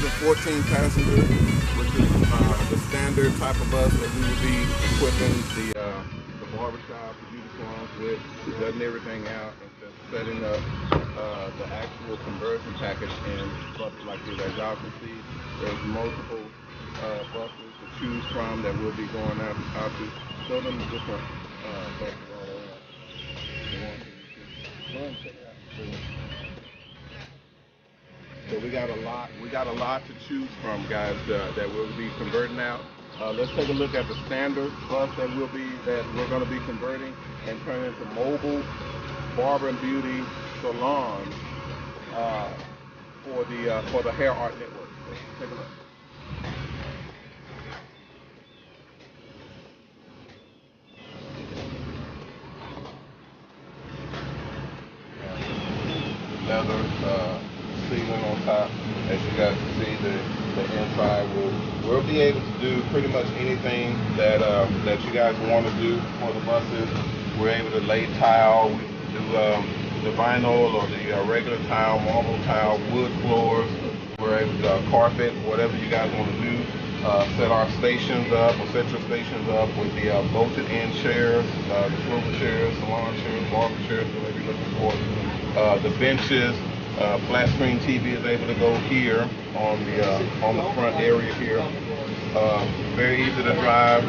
114 passengers, which is the standard type of bus that we will be equipping the barbershop, the beauty salons with, letting everything out and just setting up the actual conversion package in buses like this. As y'all can see, there's multiple buses to choose from that we'll be going out to show them the different buses all around. So we got a lot to choose from, guys, that we'll be converting out. Let's take a look at the standard bus that we're going to be converting and turn into mobile Barber Beauty Salons for the Hair Art Network. So take a look. Leather ceiling on top. As you guys can see, the inside we'll be able to do pretty much anything that you guys want to do for the buses. We're able to lay tile, we do the vinyl or the regular tile, marble tile, wood floors. We're able to carpet, whatever you guys want to do. Set our stations up, or set your stations up with the bolted in chairs, the swivel chairs, salon chairs, barber chairs, whatever you're looking for. The benches, flat screen TV is able to go here on the front area here. Very easy to drive.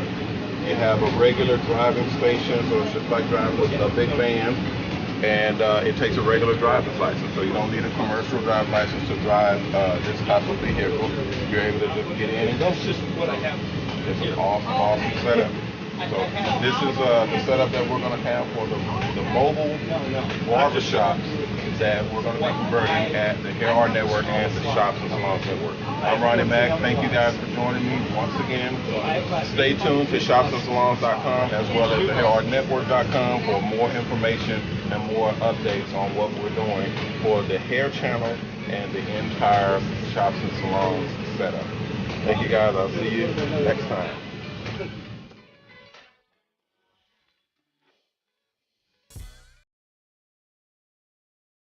You have a regular driving station, so it's just like driving with a big van, and it takes a regular driver's license, so you don't need a commercial driver's license to drive this type of vehicle. You're able to just get in and go. It's an awesome setup. So this is the setup that we're going to have for the mobile barber shops that we're going to be converting at the Hair Art Network and the Shops and Salons Network. I'm Ronnie Mac. Thank you guys for joining me once again. Stay tuned to shopsandsalons.com as well as the hairartnetwork.com for more information and more updates on what we're doing for the hair channel and the entire Shops and Salons setup. Thank you guys. I'll see you next time.